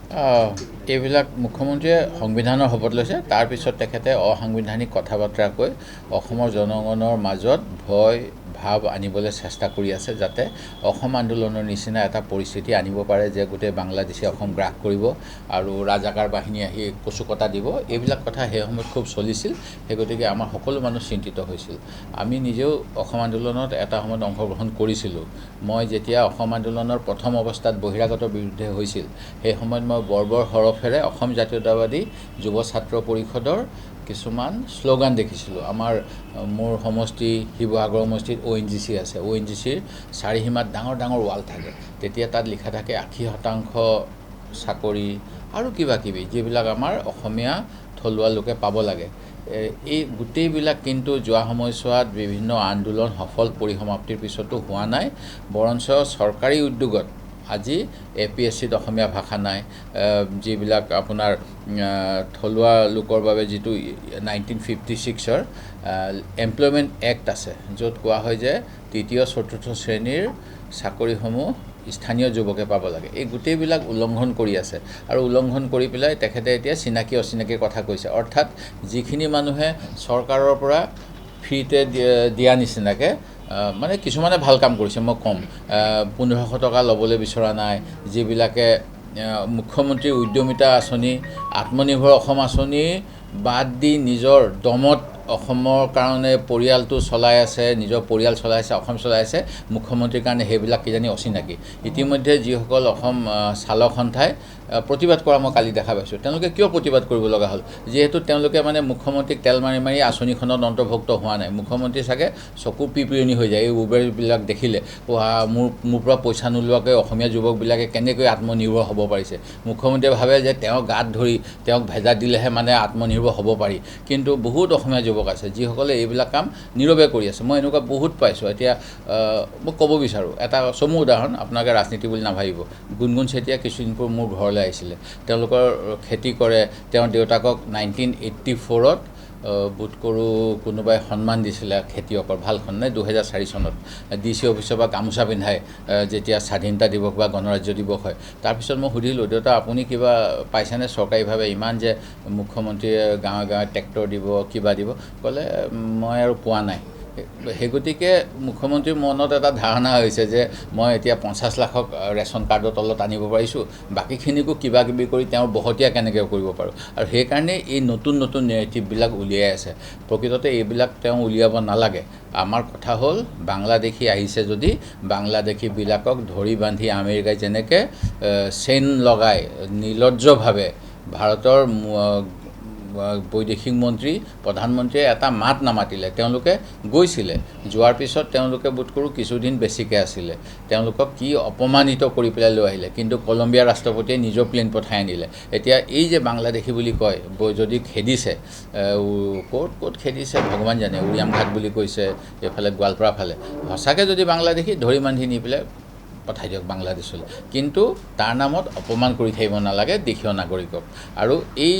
এইবিলাক মুখ্যমন্ত্ৰীয়ে সংবিধানৰ শপত লৈছে। তাৰপিছত তেখেতে অসাংবিধানিক কথা বাৰ্তা কৈ অসমৰ জনগণৰ মাজত ভয় ভাৱ আনিবলৈ চেষ্টা কৰি আছে, যাতে অসম আন্দোলনৰ নিচিনা এটা পৰিস্থিতি আনিব পাৰে যে গোটেই বাংলাদেশে অসম গ্ৰাস কৰিব আৰু ৰাজাকাৰ বাহিনী আহি কচুকটা দিব। এইবিলাক কথা সেই সময়ত খুব চলিছিল। সেই গতিকে আমাৰ সকলো মানুহ চিন্তিত হৈছিল। আমি নিজেও অসম আন্দোলনত এটা সময়ত অংশগ্ৰহণ কৰিছিলোঁ। মই যেতিয়া অসম আন্দোলনৰ প্ৰথম অৱস্থাত বহিৰাগতৰ বিৰুদ্ধে হৈছিল, সেই সময়ত মই বৰ হৰফেৰে অসম জাতীয়তাবাদী যুৱ ছাত্ৰ পৰিষদৰ কিছুমান শ্লোগান দেখিছিলোঁ। মোৰ সমষ্টি শিৱসাগৰ সমষ্টিত ONGC আছে। ONGCৰ চাৰিসীমাত ডাঙৰ ডাঙৰ ৱাল থাকে। তেতিয়া তাত লিখা থাকে 80% চাকৰি আৰু কিবা কিবি, যিবিলাক আমাৰ অসমীয়া থলুৱা লোকে পাব লাগে। এই গোটেইবিলাক কিন্তু যোৱা সময়ছোৱাত বিভিন্ন আন্দোলন সফল পৰিসমাপ্তিৰ পিছতো হোৱা নাই। বৰঞ্চ চৰকাৰী উদ্যোগত আজি APSCত অসমীয়া ভাষা নাই। যিবিলাক আপোনাৰ থলুৱা লোকৰ বাবে যিটো 1956ৰ এমপ্লয়মেণ্ট এক্ট আছে, য'ত কোৱা হয় যে তৃতীয় চতুৰ্থ শ্ৰেণীৰ চাকৰিসমূহ স্থানীয় যুৱকে পাব লাগে। এই গোটেইবিলাক উলংঘন কৰি আছে আৰু উলংঘন কৰি পেলাই তেখেতে এতিয়া চিনাকি অচিনাকিৰ কথা কৈছে। অৰ্থাৎ যিখিনি মানুহে চৰকাৰৰ পৰা ফ্ৰীতে দিয়া নিচিনাকৈ, মানে কিছুমানে ভাল কাম কৰিছে, মই ক'ম 1500 টকা ল'বলৈ বিচৰা নাই। যিবিলাকে মুখ্যমন্ত্ৰীৰ উদ্যমিতা আঁচনি, আত্মনিৰ্ভৰ অসম আঁচনি বাদ দি নিজৰ দমত অসমৰ কাৰণে পৰিয়ালটো চলাই আছে, নিজৰ পৰিয়াল চলাই আছে, অসম চলাই আছে, মুখ্যমন্ত্ৰীৰ কাৰণে সেইবিলাক কিজানি অচিনাকি। ইতিমধ্যে যিসকল অসম চালক সন্থাই প্ৰতিবাদ কৰা মই কালি দেখা পাইছোঁ। তেওঁলোকে কিয় প্ৰতিবাদ কৰিব লগা হ'ল? যিহেতু তেওঁলোকে মানে মুখ্যমন্ত্ৰীক তেল মাৰি মাৰি আঁচনিখনত অন্তৰ্ভুক্ত হোৱা নাই। মুখ্যমন্ত্ৰী চাগে চকু পিৰিয়নি হৈ যায় এই উবেৰবিলাক দেখিলে। মোৰ পৰা পইচা নোলোৱাকৈ অসমীয়া যুৱকবিলাকে কেনেকৈ আত্মনিৰ্ভৰ হ'ব পাৰিছে। মুখ্যমন্ত্ৰীয়ে ভাবে যে তেওঁ গাত ধৰি তেওঁক ভেজা দিলেহে মানে আত্মনিৰ্ভৰ হ'ব পাৰি। কিন্তু বহুত অসমীয়া যুৱক আছে যিসকলে এইবিলাক কাম নীৰৱে কৰি আছে। মই এনেকুৱা বহুত পাইছোঁ। এতিয়া মই ক'ব বিচাৰোঁ এটা চমু উদাহৰণ, আপোনালোকে ৰাজনীতি বুলি নাভাবিব। গুণগুণ চেতিয়া কিছুদিন মোৰ ঘৰলৈ আহিছিলে। তেওঁলোকৰ খেতি কৰে। তেওঁৰ দেউতাকক 1984ত বোধ কৰোঁ কোনোবাই সন্মান দিছিলে খেতিয়কৰ, ভালখন নাই, 2004 চনত DC অফিচৰ পৰা গামোচা পিন্ধাই যেতিয়া স্বাধীনতা দিৱস বা গণৰাজ্য দিৱস হয়। তাৰপিছত মই সুধিলোঁ, দেউতা আপুনি কিবা পাইছেনে চৰকাৰীভাৱে? ইমান যে মুখ্যমন্ত্ৰীয়ে গাঁৱে গাঁৱে ট্ৰেক্টৰ দিব, কিবা দিব, ক'লে মই আৰু পোৱা নাই। সেই গতিকে মুখ্যমন্ত্ৰীৰ মনত এটা ধাৰণা হৈছে যে মই এতিয়া 50 লাখক ৰেচন কাৰ্ডৰ তলত আনিব পাৰিছোঁ, বাকীখিনিকো কিবা কিবি কৰি তেওঁৰ বহতীয়া কেনেকৈ কৰিব পাৰোঁ। আৰু সেইকাৰণে এই নতুন নতুন নেৰেটিভবিলাক উলিয়াই আছে। প্ৰকৃততে এইবিলাক তেওঁ উলিয়াব নালাগে। আমাৰ কথা হ'ল, বাংলাদেশী আহিছে যদি বাংলাদেশীবিলাকক ধৰি বান্ধি আমেৰিকাই যেনেকৈ চেইন লগাই নিৰ্লজ্জভাৱে ভাৰতৰ বৈদেশিক মন্ত্ৰী প্ৰধানমন্ত্ৰীয়ে এটা মাত নামাতিলে। তেওঁলোকে গৈছিলে, যোৱাৰ পিছত তেওঁলোকে বোধ কৰোঁ কিছুদিন বেছিকৈ আছিলে। তেওঁলোকক কি অপমানিত কৰি পেলাই লৈ আহিলে। কিন্তু কলম্বিয়াৰ ৰাষ্ট্ৰপতিয়ে নিজৰ প্লেন পঠাই আনিলে। এতিয়া এই যে বাংলাদেশী বুলি কয়, যদি খেদিছে, ক'ত খেদিছে ভগৱান জানে। উৰিয়াম ঘাট বুলি কৈছে, এইফালে গোৱালপাৰা ফালে। সঁচাকৈ যদি বাংলাদেশী ধৰি বান্ধি নি পেলাই পঠাই দিয়ক বাংলাদেশলৈ। কিন্তু তাৰ নামত অপমান কৰি থাকিব নালাগে দেশীয় নাগৰিকক। আৰু এই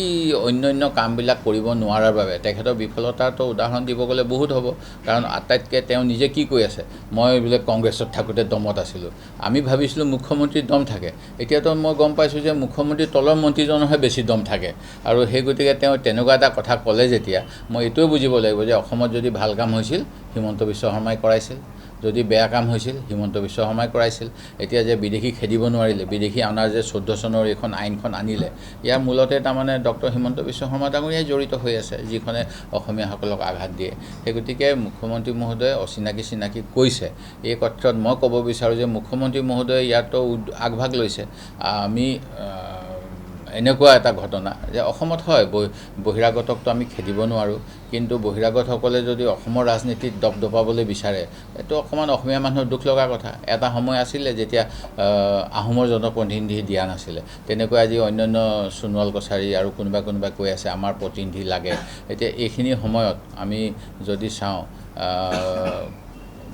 অন্যান্য কামবিলাক কৰিব নোৱাৰাৰ বাবে তেখেতৰ বিফলতাৰতো উদাহৰণ দিব গ'লে বহুত হ'ব। কাৰণ আটাইতকৈ তেওঁ নিজে কি কৈ আছে, মই বোলে কংগ্ৰেছত থাকোঁতে দমত আছিলোঁ। আমি ভাবিছিলোঁ মুখ্যমন্ত্ৰীৰ দম থাকে। এতিয়াতো মই গম পাইছোঁ যে মুখ্যমন্ত্ৰীৰ তলৰ মন্ত্ৰীজনৰহে বেছি দম থাকে। আৰু সেই গতিকে তেওঁ তেনেকুৱা এটা কথা ক'লে যেতিয়া, মই এইটোৱে বুজিব লাগিব যে অসমত যদি ভাল কাম হৈছিল হিমন্ত বিশ্ব শৰ্মাই কৰাইছিল, যদি বেয়া কাম হৈছিল হিমন্ত বিশ্ব শৰ্মাই কৰাইছিল। এতিয়া যে বিদেশী খেদিব নোৱাৰিলে, বিদেশী অনাৰ যে 14 চনৰ এইখন আইনখন আনিলে, ইয়াৰ মূলতে তাৰমানে ডক্টৰ হিমন্ত বিশ্ব শৰ্মা ডাঙৰীয়াই জড়িত হৈ আছে, যিখনে অসমীয়াসকলক আঘাত দিয়ে। সেই গতিকে মুখ্যমন্ত্ৰী মহোদয়ে চিনাকি কৈছে। এই ক্ষেত্ৰত মই ক'ব বিচাৰোঁ যে মুখ্যমন্ত্ৰী মহোদয়ে ইয়াতো আগভাগ লৈছে। আমি এনেকুৱা এটা ঘটনা যে অসমত হয় বহিৰাগতকতো আমি খেদিব নোৱাৰোঁ, কিন্তু বহিৰাগতসকলে যদি অসমৰ ৰাজনীতিত দপদপাবলৈ বিচাৰে, এইটো অকণমান অসমীয়া মানুহৰ দুখ লগা কথা। এটা সময় আছিলে যেতিয়া আহোমৰ জনপ্ৰতিনিধি দিয়া নাছিলে। তেনেকৈ আজি অন্যান্য সোণোৱাল কছাৰী আৰু কোনোবা কৈ আছে আমাৰ প্ৰতিনিধি লাগে। এতিয়া এইখিনি সময়ত আমি যদি চাওঁ,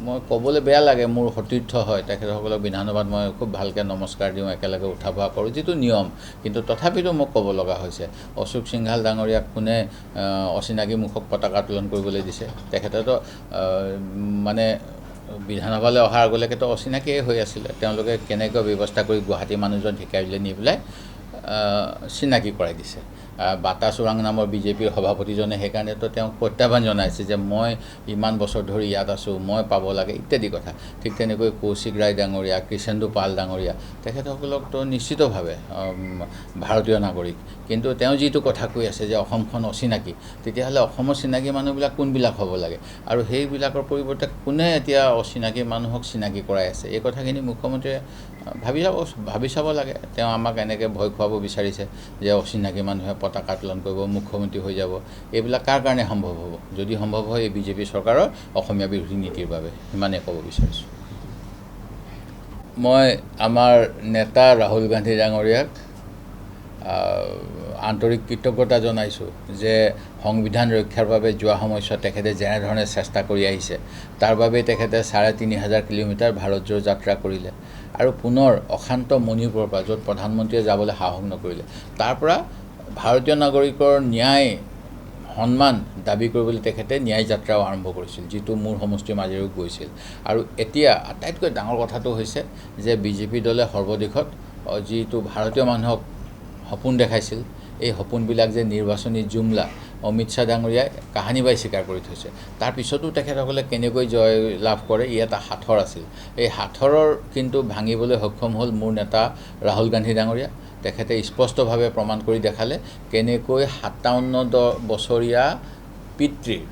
মই ক'বলৈ বেয়া লাগে, মোৰ সতীৰ্থ হয়, তেখেতসকলক বিধানসভাত মই খুব ভালকৈ নমস্কাৰ দিওঁ, একেলগে উঠা বহা কৰোঁ, যিটো নিয়ম। কিন্তু তথাপিতো মোক ক'ব লগা হৈছে, অশোক সিংঘাল ডাঙৰীয়াক কোনে অচিনাকি মুখক পতাকা উত্তোলন কৰিবলৈ দিছে? তেখেতেতো মানে বিধানসভালৈ অহাৰ আগলৈকেতো অচিনাকিয়ে হৈ আছিলে। তেওঁলোকে কেনেকৈ ব্যৱস্থা কৰি গুৱাহাটী মানুহজন ঢেকাইলৈ নি পেলাই চিনাকি কৰাই দিছে। বাটা চোৰাং নামৰ বিজেপিৰ সভাপতিজনে সেইকাৰণেতো তেওঁক প্ৰত্যাহ্বান জনাইছে যে মই ইমান বছৰ ধৰি ইয়াত আছোঁ, মই পাব লাগে ইত্যাদি কথা। ঠিক তেনেকৈ কৌশিক ৰায় ডাঙৰীয়া, কৃষেন্দু পাল ডাঙৰীয়া, তেখেতসকলকতো নিশ্চিতভাৱে ভাৰতীয় নাগৰিক, কিন্তু তেওঁ যিটো কথা কৈ আছে যে অসমখন অচিনাকি, তেতিয়াহ'লে অসমৰ চিনাকি মানুহবিলাক কোনবিলাক হ'ব লাগে আৰু সেইবিলাকৰ পৰিৱৰ্তে কোনে এতিয়া অচিনাকি মানুহক চিনাকি কৰাই আছে, এই কথাখিনি মুখ্যমন্ত্ৰীয়ে ভাবি চাব লাগে। তেওঁ আমাক এনেকৈ ভয় খুৱাব বিচাৰিছে যে অচিনাকি মানুহে পতাকা উত্তোলন কৰিব, মুখ্যমন্ত্ৰী হৈ যাব। এইবিলাক কাৰ কাৰণে সম্ভৱ হ'ব? যদি সম্ভৱ হয় এই বিজেপি চৰকাৰৰ অসমীয়া বিৰোধী নীতিৰ বাবে, সিমানেই ক'ব বিচাৰিছোঁ। মই আমাৰ নেতা ৰাহুল গান্ধী ডাঙৰীয়াক আন্তৰিক কৃতজ্ঞতা জনাইছোঁ যে সংবিধান ৰক্ষাৰ বাবে যোৱা সময়ছোৱাত তেখেতে যেনেধৰণে চেষ্টা কৰি আহিছে, তাৰ বাবে তেখেতে ৩,৫০০ কিলোমিটাৰ ভাৰতজোৰ যাত্ৰা কৰিলে আৰু পুনৰ অশান্ত মণিপুৰৰ পৰা, য'ত প্ৰধানমন্ত্ৰীয়ে যাবলৈ সাহস নকৰিলে, তাৰ পৰা ভাৰতীয় নাগৰিকৰ ন্যায় সন্মান দাবী কৰিবলৈ তেখেতে ন্যায় যাত্ৰাও আৰম্ভ কৰিছিল, যিটো মোৰ সমষ্টিৰ মাজেৰেও গৈছিল। আৰু এতিয়া আটাইতকৈ ডাঙৰ কথাটো হৈছে যে বিজেপি দলে সৰ্বদেশত যিটো ভাৰতীয় মানুহক সপোন দেখাইছিল, এই সপোনবিলাক যে নিৰ্বাচনী জুমলা অমিত শ্বাহ ডাঙৰীয়াই কাহানি বাই স্বীকাৰ কৰি থৈছে। তাৰপিছতো তেখেতসকলে কেনেকৈ জয় লাভ কৰে, ই এটা সাঁথৰ আছিল। এই সাঁথৰৰ কিন্তু ভাঙিবলৈ সক্ষম হ'ল মোৰ নেতা ৰাহুল গান্ধী ডাঙৰীয়া। তেখেতে স্পষ্টভাৱে প্ৰমাণ কৰি দেখালে কেনেকৈ ৫৭ বছৰীয়া পিতৃৰ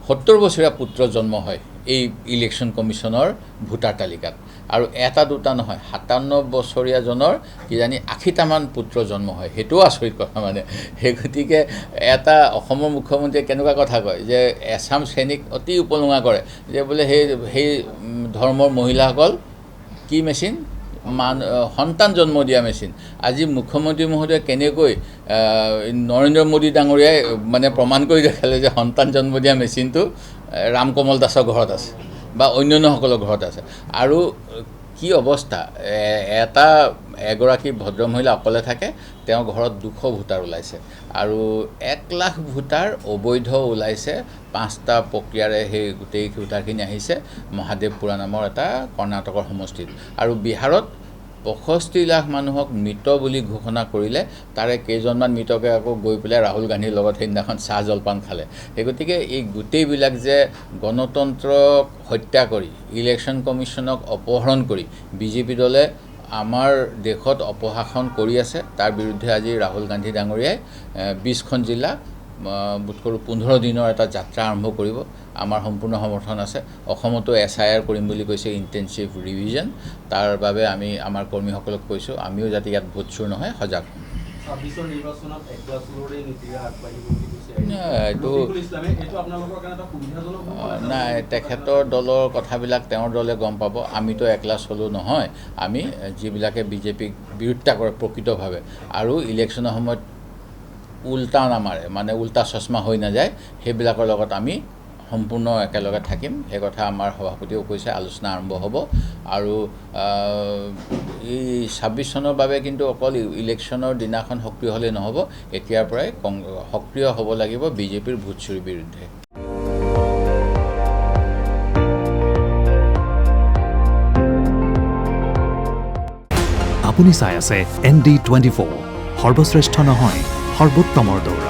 ৭০ বছৰীয়া পুত্ৰ জন্ম হয় এই ইলেকশ্যন কমিশ্যনৰ ভোটাৰ তালিকাত, আৰু এটা দুটা নহয়, ৫৭ বছৰীয়াজনৰ কিজানি ৮০টামান পুত্ৰ জন্ম হয়। সেইটোও আচৰিত কথা মানে। সেই গতিকে এটা অসমৰ মুখ্যমন্ত্ৰীয়ে কেনেকুৱা কথা কয় যে এছাম শ্ৰেণীক অতি উপলুঙা কৰে যে বোলে সেই ধৰ্মৰ মহিলাসকল কি মেচিন, সন্তান জন্ম দিয়া মেচিন। আজি মুখ্যমন্ত্ৰী মহোদয়ে কেনেকৈ নৰেন্দ্ৰ মোদী ডাঙৰীয়াই মানে প্ৰমাণ কৰি দেখালে যে সন্তান জন্ম দিয়া মেচিনটো ৰাম কমল দাসৰ ঘৰত আছে বা অন্যান্যসকলৰ ঘৰত আছে। আৰু কি অৱস্থা, এগৰাকী ভদ্ৰ মহিলা অকলে থাকে, তেওঁৰ ঘৰত ২০০ ভোটাৰ ওলাইছে আৰু ১ লাখ ভোটাৰ অবৈধ ওলাইছে। ৫টা প্ৰক্ৰিয়াৰে সেই গোটেই ভোটাৰখিনি আহিছে মহাদেৱপুৰা নামৰ এটা কৰ্ণাটকৰ সমষ্টিত। আৰু বিহাৰত ৬৫ লাখ মানুহক মৃত বুলি ঘোষণা কৰিলে, তাৰে কেইজনমান মৃতকে আকৌ গৈ পেলাই ৰাহুল গান্ধীৰ লগত সেইদিনাখন চাহ জলপান খালে। সেই গতিকে এই গোটেইবিলাক যে গণতন্ত্ৰক হত্যা কৰি, ইলেকশ্যন কমিশ্যনক অপহৰণ কৰি বিজেপি দলে আমাৰ দেশত অপশাসন কৰি আছে, তাৰ বিৰুদ্ধে আজি ৰাহুল গান্ধী ডাঙৰীয়াই ২০খন জিলা বোধকৰো ১৫ দিনৰ এটা যাত্ৰা আৰম্ভ কৰিব। আমাৰ সম্পূৰ্ণ সমৰ্থন আছে। অসমতো SIR কৰিম বুলি কৈছে, ইণ্টেনচিভ ৰিভিজন। তাৰ বাবে আমি আমাৰ কৰ্মীসকলক কৈছোঁ, আমিও যাতে ইয়াত ভোট চুৰ নহয় সজাগ হওঁ। নাই, তেখেতৰ দলৰ কথাবিলাক তেওঁৰ দলে গম পাব। আমিতো একলাচ হ'লেও নহয়, আমি যিবিলাকে বিজেপিক বিৰোধিতা কৰে প্ৰকৃতভাৱে আৰু ইলেকশ্যনৰ সময়ত উল্টা নামাৰে, মানে উল্টা চশমা হৈ নাযায়, সেইবিলাকৰ লগত আমি সম্পূৰ্ণ একেলগে থাকিম। সেই কথা আমাৰ সভাপতিয়েও কৈছে, আলোচনা আৰম্ভ হ'ব। আৰু এই ২৬ চনৰ বাবে কিন্তু অকল ইলেকশ্যনৰ দিনাখন সক্ৰিয় হ'লেই নহ'ব, এতিয়াৰ পৰাই সক্ৰিয় হ'ব লাগিব বিজেপিৰ ভোট চুৰিৰ বিৰুদ্ধে। আপুনি চাই আছে ND24, সৰ্বশ্ৰেষ্ঠ নহয়, সৰ্বোত্তমৰ দৌৰা।